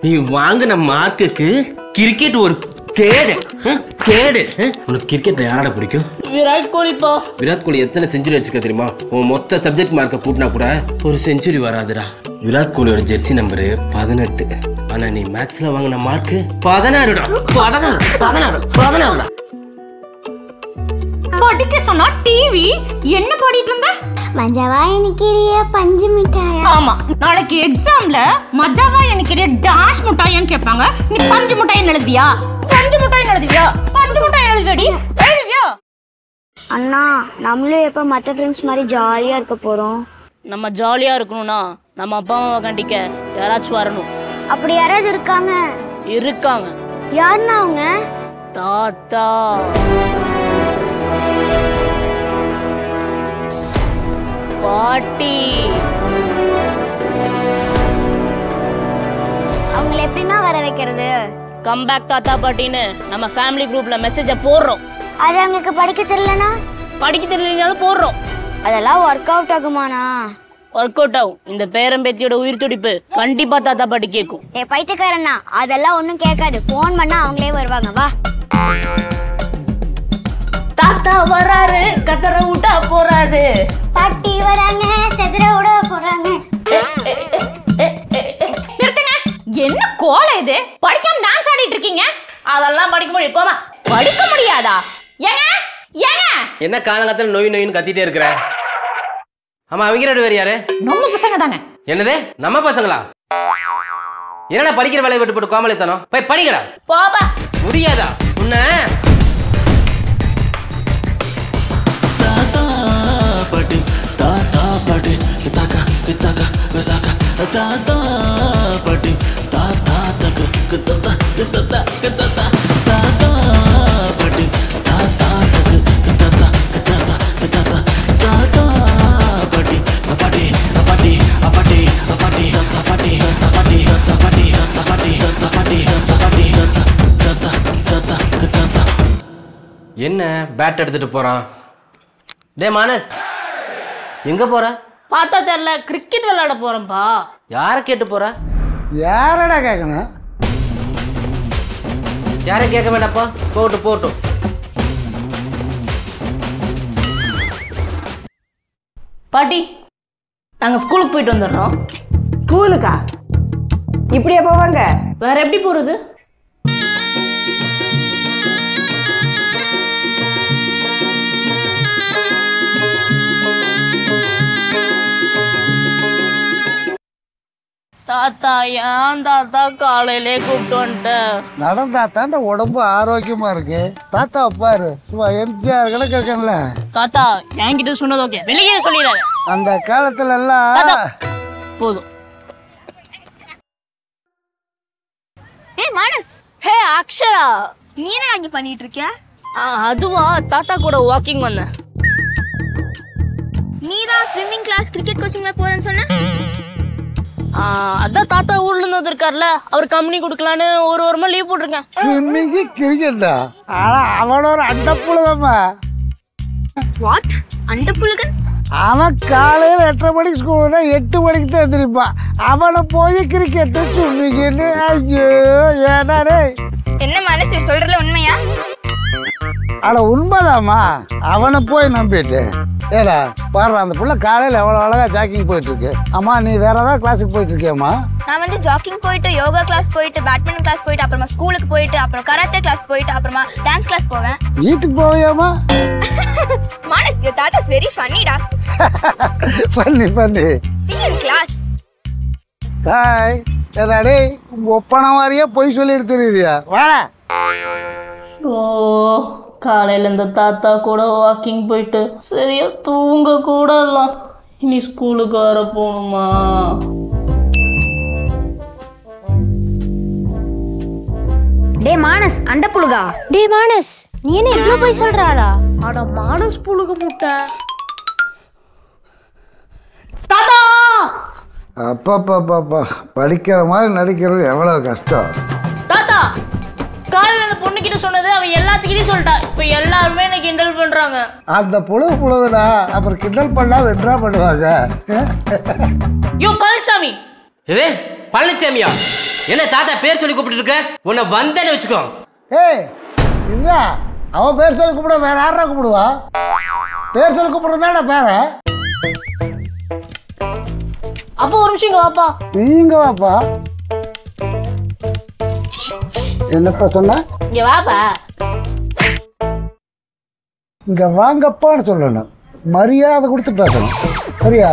நீ வாங்கின மார்க்குக்கு கிரிக்கெட் ஒரு கேடு கேடு. உனக்கு கிரிக்கெட்ல யாரோட பிடிக்கும்? விராட் கோலிப்பா. விராட் கோலி எத்தனை செஞ்சுரி வச்சுக்க தெரியுமா? உன் மொத்த சப்ஜெக்ட் மார்க்கை கூட்டினா கூட ஒரு செஞ்சுரி வராதுடா. விராட் கோலியோட ஜெர்சி நம்பரு 18. ஆனா நீ மேக்ஸ்ல வாங்கின மார்க்கு 16டா. 16. படிக்க சொன்னா டிவி என்ன படிட்டு இருந்த? மஜாவா எனக்கு பஞ்சு மிட்டாய். ஆமா, நாளைக்கு எக்ஸாம்ல மஜாவா எனக்கு டாஷ் மிட்டாய்னு கேட்பாங்க. நீ பஞ்சு மிட்டாய் எழுதுவியா? பஞ்சு மிட்டாய் எழுதுவியா? பஞ்சு மிட்டாய் எழுதுடி. எழுதுவியா? அண்ணா, நம்மளும் எப்ப மற்ற ஃப்ரெண்ட்ஸ் மாதிரி ஜாலியா இருக்க போறோம்? நம்ம ஜாலியா இருக்கணும்னா நம்ம அப்பா அம்மாவை கண்டிக்க யாராச்சும் வரணும். அப்படி யாராவது இருக்காங்க? இருக்காங்க. யாருன்னா அவங்க? தாத்தா. பாட்டி. அவங்கள எப்படின்னா வர வைக்கிறது? கம்பேக் தாத்தா பாட்டின்னு நம்ம ஃபேமிலி குரூப்ல மெசேஜை போடுறோம். அது அவங்களுக்கு படிக்க தெரியலனா? படிக்க தெரியலனாலும் போடுறோம். அதெல்லாம் ஒர்க் அவுட் ஆகுமாண்ணா? ஒர்க் அவுட் ஆகும். இந்த பேரம்பேத்தியோட உயிர் துடிப்பு கண்டிப்பா தாத்தா பாட்டி கேட்கும். பைத்தியக்காரண்ணா, அதெல்லாம் ஒன்றும் கேட்காது. ஃபோன் பண்ணா அவங்களே வருவாங்க. வா. தாத்தா வராரு, கதற விட்டா போறாரு. பாட்டி வராங்க, செதற விட போறாங்க. நிறுத்துங்க. என்ன கோலம் இது? படிக்காம டான்ஸ் ஆடிட்டு இருக்கீங்க. அதெல்லாம் படிக்க முடியும். போமா. படிக்க முடியாதா? ஏங்க ஏங்க என்ன காலங்கத்துல நோயின்னு கத்திட்டே இருக்கிற? ஆமா, அவங்க 2 பேர் யாரு? நம்ம பசங்க தாங்க. என்னது நம்ம பசங்களா? என்னடா படிக்கிற வேலையை விட்டு போட்டு கோமலித்தனம்? போய் படிக்கடா. போபா. முடியாதா உன்ன? தாத்தா பாட்டி கித்தாக்கா கித்தாக்கா கித்தாக்கா தாத்தா பாட்டி தாத்தா தக்கு கித்தத்தா கித்தத்தா கித்தத்தா தாத்தா பாட்டி தாத்தா தக்கு கித்தத்தா கித்தத்தா கித்தத்தா தாத்தா பாட்டி பாட்டி பாட்டி பாட்டி பாட்டி பாட்டி பாட்டி பாட்டி பாட்டி பாட்டி கித்தத்தா. என்ன பேட் எடுத்துட்டு போறான்? டே மானஸ், எங்க போற? பார்த்தா தெரியல. கிரிக்கெட் விளையாட போறேன்பா. யார கேட்டு போற? யாரடா கேட்கணும்? யாரும் கேட்க வேண்டாப்பா. போட்டும். பாட்டி, நாங்க ஸ்கூலுக்கு போயிட்டு வந்துடுறோம். ஸ்கூலுக்கா? இப்படியே போவாங்க? வேற எப்படி போறது? தாத்தா, ஏன் தாத்தா காலையிலே கூப்பிட்டு வந்துட்டேன்? நடந்தா தாண்ட உடம்பு ஆரோக்கியமா இருக்கு. தாத்தா பாரு, சும்மா எம்ஜிஆர் கணக்கு இருக்கல. தாத்தா, என்கிட்ட சொன்னது ஓகே, வெளியே சொல்லிடாத. அந்த காலத்துல எல்லாம் போதும். மானஸ், ஹே அக்ஷரா, நீ என்ன இங்க பண்ணிட்டு இருக்கியா? அதுவா, தாத்தா கூட வாக்கிங் வந்தேன். நீ தான் ஸ்விம்மிங் கிளாஸ், கிரிக்கெட் கோச்சிங்ல போறேன்னு சொன்ன. அதான் தாத்தா ஊர்ல இருந்து வந்திருக்காருல, அவர் கம்பெனி கொடுக்கலான்னு ஒரு வாரமா லீவ் போட்டிருக்கேன். ஸ்விம்மிங் கிரிக்கெட்டா? ஆனா அவனோட அண்டப்புழுகமா. வாட்? அண்டப்புழுகன்? அவன் காலையில் 8:30 மணிக்கு ஸ்கூல்னா 8 மணிக்கு தான் எந்திரிப்பான். அவனை போய் கிரிக்கெட்டு ஸ்விம்மிங்னு. ஐயோ ஏனாடே. என்ன மானஸ் சொல்றதுல உண்மையா? ஆனா உண்மைதாம்மா. அவனை போய் நம்பிட்டு ஏடா பாரு, அந்த புள்ள காலையில் எவ்வளோ அழகா ஜாக்கிங் போயிட்டு இருக்கு. அம்மா, நீ வேற ஏதாவது கிளாஸுக்கு போயிட்டு இருக்கியாம்மா? நான் வந்து ஜாக்கிங் போயிட்டு, யோகா கிளாஸ் போயிட்டு, பேட்மிண்டன் கிளாஸ் போயிட்டு, அப்புறமா ஸ்கூலுக்கு போயிட்டு, அப்புறம் கராத்தே கிளாஸ் போயிட்டு, அப்புறமா டான்ஸ் கிளாஸ் போவேன். வீட்டுக்கு போவியாம்மா? Manas, your dad is very funny டா. பண்ணி see you in class. Hi. ஏடாடே, ஒப்பன மாதிரியே போய் சொல்லிட்டு தெரியுறியா? வாடா. ஓ, காலையில இந்த தாத்தா கூட வாக்கிங் போயிட்டு சரியா தூங்க கூட இல்லை. இனி ஸ்கூலுக்கு வர போகணுமா? டே மானஸ், அண்டப்புழுகா. டே மானஸ், நீ என்ன இவ்ளோ போய் சொல்றாடா? அட மானஸ் புழுக முட்டை. தாத்தா, அப்பா படிக்கிற மாதிரி நடிக்கிறது எவ்வளவு கஷ்டம். தாத்தா, காலையில அந்த பொண்ணு கிட்ட சொன்னது அவ எல்லாத்துக்கிட்டையும் சொல்லிட்டா. இப்ப எல்லாருமே என்ன கிண்டல் பண்றாங்க. அந்த புழுதுடா, அப்புறம் கிண்டல் பண்ணா வென்றா பண்ணுவாங்க. யோ பழனிசாமி, இது பழனிசாமியா? என்ன தாத்தா பேர் சொல்லி கூப்பிட்டு இருக்க? உன்னை வந்தேன்னு வச்சுக்கோ. ஏய் இல்ல, அவன் பேர் சொல்லி கூப்பிட வேற யாரா கூப்பிடுவா? பேர் சொல்லி கூப்பிடுறதாடா பேர. அப்போ ஒரு நிமிஷம் இங்க வாப்பா. நீங்க வாப்பா. என்னப்பா சொன்ன? இங்க வாப்பா. இங்க வாங்கப்பான்னு சொல்லணும், மரியாதை கொடுத்து பேசணும், சரியா?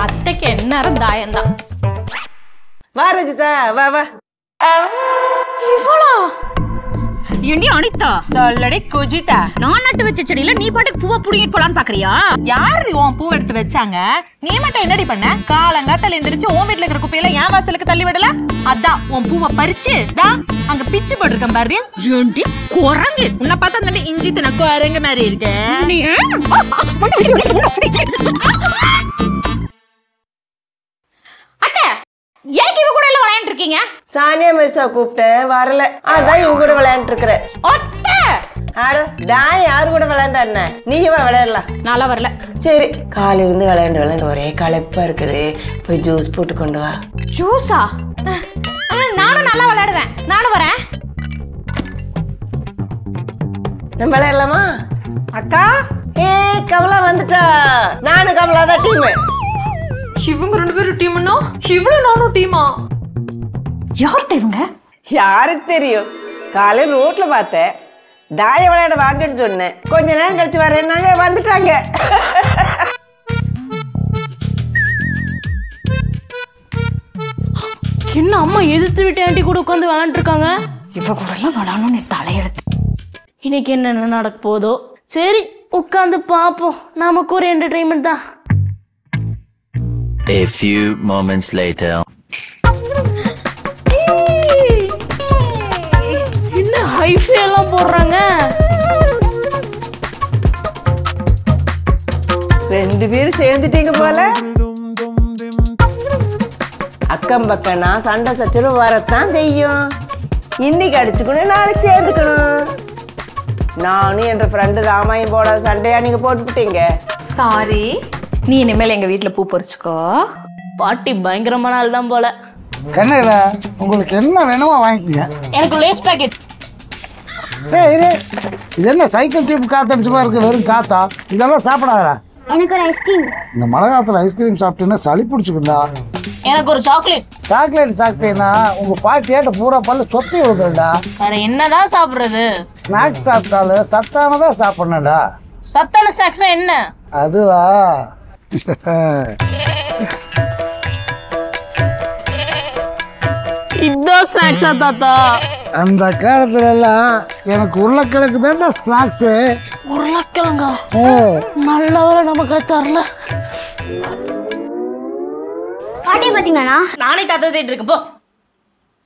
அத்தைக்கு என்ன தாயம்தான். வா ரஜிதா, வா வா. இவ்வளோ ஏண்டி அனிதா? சொல்லடி குஜிதா, நான் நட்டு வச்ச செடியில நீ பாட்டுக்கு பூவை புடிங்கிட்டு போலான்னு பாக்குறியா? யாரு உன் பூ எடுத்து வச்சாங்க? நீ மட்டும் என்னடி பண்ண? காலங்காத்தால எந்திரிச்சு உன் வீட்டுல இருக்கிற குப்பையில என் வாசலுக்கு தள்ளி விடல? அதான் உன் பூவை பறிச்சு அங்க பிச்சு போட்டிருக்கேன் பாரு. ஏண்டி குரங்கு? உன்னை பார்த்தா அந்த இஞ்சி தின குரங்கு மாதிரி இருக்கு. அத்தை ஏக்கு இவ கூட எல்லாம் விளையாண்டு இருக்கீங்க? சானியா மிஸ்ஸா கூப்பிட்டேன், வரல. அதான் இவங்க கூட விளையாண்டு இருக்கிறேன். அத்தை ஆட நான் யாரு கூட விளையாண்டா? நீயும் விளையாடலாம். நல்லா வரல. சரி, காலையில இருந்து விளையாண்டு ஒரே களைப்பா இருக்குது. போய் ஜூஸ் போட்டு கொண்டு வா. ஜூஸா? நானும் நல்லா விளையாடுவேன், நானும் வரேன். நம்ம விளையாடலாமா? அக்கா ஏ கமலா வந்துட்டா. நானும் கமலா தான் டீம். இவங்க 2 பேரும் டீம்னா இவ்வளவு நானும் டீமா? யார்கிட்ட இவங்க? யாருக்கு தெரியும்? காலையில் ரோட்ல பார்த்தேன், தாய விளையாட வாங்கன்னு சொன்னேன். கொஞ்ச நேரம் கழிச்சு வரேன்னாங்க, வந்துட்டாங்க. என்ன அம்மா எதிர்த்து விட்டு ஆண்டி கூட உட்காந்து விளையாண்டு இருக்காங்க. இவ கூட எல்லாம் விளையாடணும்னு தலையெடுத்து. இன்னைக்கு என்னென்ன நடக்க போதோ. சரி உட்காந்து பார்ப்போம், நமக்கு ஒரு என்டர்டைன்மெண்ட் தான். A few moments later. என்ன ஹைஃபை எல்லாம் போடுறாங்க. 2 பேரும் சேர்ந்துட்டீங்க போல. அக்கம் பக்கம்னா சண்டை சச்சரவு வரத்தான் செய்யும். இன்னைக்கு அடிச்சுக்கணும், நாளைக்கு சேர்ந்துக்கணும். நானும் என்ற ஃப்ரெண்டு ராமாயம் போடாத சண்டையா நீங்க போட்டுக்கிட்டீங்க. சாரி. நீ இனிமேல் எங்க வீட்டுல பூ பறிச்சுக்கோ. பாட்டி பயங்கரமான ஆள் தான் போல. கண்ணகில உங்களுக்கு என்ன வேணுமோ வாங்கிக்கங்க. எனக்கு லேஸ் பாக்கெட். இது என்ன சைக்கிள் டியூப் காத்தடிச்சுமா இருக்கு, வெறும் காத்தா? இதெல்லாம் சாப்பிடாதா? எனக்கு ஒரு ஐஸ்கிரீம். இந்த மழை காலத்துல ஐஸ்கிரீம் சாப்பிட்டீங்கன்னா சளி பிடிச்சிக்கண்டா. எனக்கு ஒரு சாக்லேட். சாக்லேட் சாப்பிட்டீங்கன்னா உங்க பாட்டியாட்ட பூரா பல்ல சொத்தி விடுதுடா. வேற என்னதான் சாப்பிடுறது? ஸ்நாக்ஸ் சாப்பிட்டாலும் சத்தானதா சாப்பிடணும்டா. சத்தான ஸ்நாக்ஸ்னா என்ன? அதுவா? இதான் ஸ்நாக்ஸா தாத்தா? அந்த காலத்துல எல்லாம் எனக்கு உருளைக்கிழங்கு தான்டா ஸ்நாக்ஸ். உருளைக்கிழங்கா? நல்ல வேலை நமக்கு தரல. பாட்டி பாத்தீங்களா? நானே தாத்தா தேடிட்டு இருக்கேன் போ.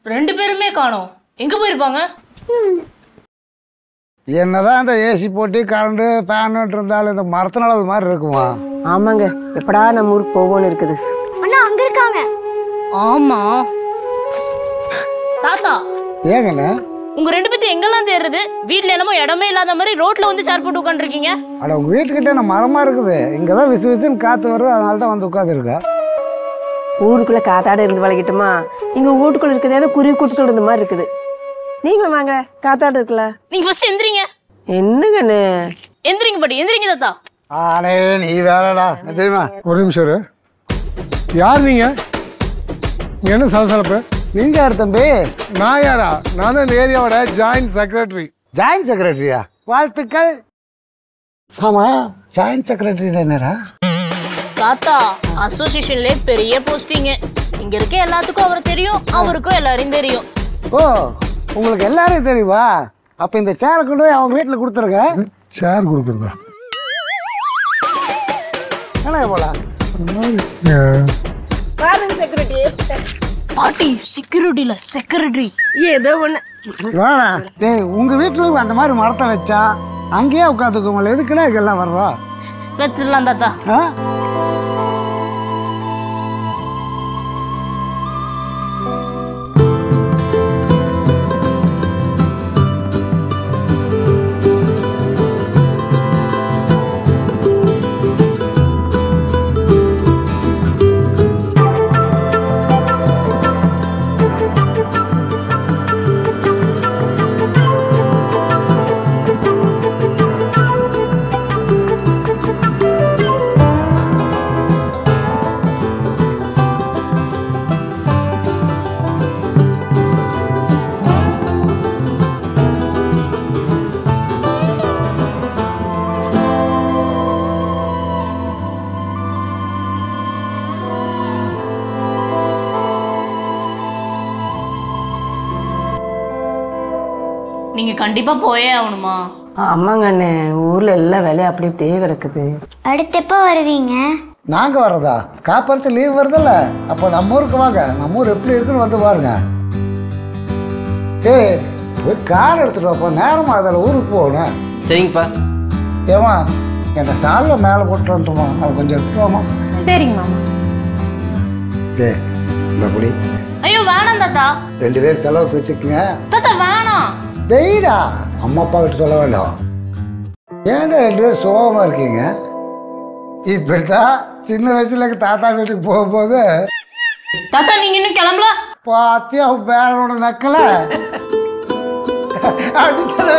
2 பேருமே காணோம், எங்க போயிருப்பாங்க? என்னதான் இந்த ஏசி போட்டு கரண்ட் ஃபேன் இருந்தாலும் இந்த மரத்தினால அது மாதிரி இருக்குமா? ஆமாங்க, எப்படா நம்ம ஊருக்கு போவோன்னு இருக்குது. அண்ணா அங்க இருக்காங்க. ஆமா தாத்தா. ஏங்கண்ணே உங்க 2 பேர்த்து எங்கெல்லாம் தேடுறது? வீட்டுல என்னமோ இடமே இல்லாத மாதிரி ரோட்ல வந்து சேர் போட்டு உட்காந்துருக்கீங்க. அட உங்க வீட்டுக்கிட்ட என்ன மரமா இருக்குது, இங்கதான் விசு விசுன்னு காத்து வருது, அதனால தான் வந்து உட்காந்து இருக்கா. ஊருக்குள்ள காத்தாட இருந்து வளக்கிட்டுமா? இங்க வீட்டுக்குள்ள இருக்கிறதே குருவி கூட்டத்தோட இந்த மாதிரி இருக்குது. நீங்களும் வாங்க, காத்தாட இருக்குல்ல. நீங்க ஃபர்ஸ்ட் எந்திரிங்க. என்னங்கண்ணு? எந்திரிங்க பாட்டி, எந்திரிங்க தாத்தா. ஆனே நீ வேறடா தெரியுமா? ஒரு நிமிஷம், யார் நீங்க? என்ன சலசலப்பு? நீங்க யார் தம்பி? நான் யாரா? நான் தான் இந்த ஏரியாவோட ஜாயின்ட் செக்ரட்டரி. ஜாயின்ட் செக்ரட்டரியா? வாழ்த்துக்கள். ஆமா, ஜாயின்ட் செக்ரட்டரி என்னடா? தாத்தா அசோசியேஷன்ல பெரிய போஸ்டிங். இங்க இருக்க எல்லாத்துக்கும் அவர் தெரியும், அவருக்கும் எல்லாரையும் தெரியும். ஓ, உங்களுக்கு எல்லாரையும் தெரியுமா? அப்ப இந்த சேரை கொண்டு போய் அவங்க வீட்டுல கொடுத்துருங்க. சேர் கொடுக்குறதா? என்ன போலாம்? பாருங்க செக்ரட்டரி. பாட்டி செக்யூரிட்டில செக்ரட்டரி ஏதோ ஒண்ணு. வேணா டேய், உங்க வீட்டுல அந்த மாதிரி மரத்தை வச்சா அங்கேயே உட்காந்துக்கோங்களே, எதுக்குன்னா இதெல்லாம் வர்றோம். வச்சிடலாம் தாத்தா. ஆ நீங்க கண்டிப்பா போயே ஆகணுமா? ஆமாங்க அண்ணே, ஊர்ல எல்லா வேலையும் அப்படி அப்படியே கிடக்குது. அடுத்து எப்போ வருவீங்க? நாங்கள் வர்றதா? காப்பரிச்சு லீவ் வருதில்ல, அப்போ நம்ம ஊருக்கு வாங்க. நம்ம ஊர் எப்படி இருக்குன்னு வந்து பாருங்க. ஏய், போய் கார் எடுத்துட்டு வாப்பா, நேரமா அதில் ஊருக்கு போகணும். சரிங்கப்பா. ஏமா என்னை சாலில் மேலே போட்டு வந்துட்டுமா, அது கொஞ்சம் எடுத்துவாமா. சரிங்க மாமா. டே இந்த புடி. ஐயோ வேணாம் தாத்தா. 2 பேர் செலவுக்கு வச்சுக்கோங்க. தாத்தா வேணாம். வெயிடா, அம்மா அப்பா கிட்ட சொல்ல வேண்டாம். ஏன்டா 2 பேரும் சோகமாக இருக்கீங்க? இப்படித்தான் சின்ன வயசுல தாத்தா வீட்டுக்கு போகும்போது தாத்தா நீங்க இன்னும் கிளம்பல? பாத்தியா பேரனோட நக்கல அடிச்சல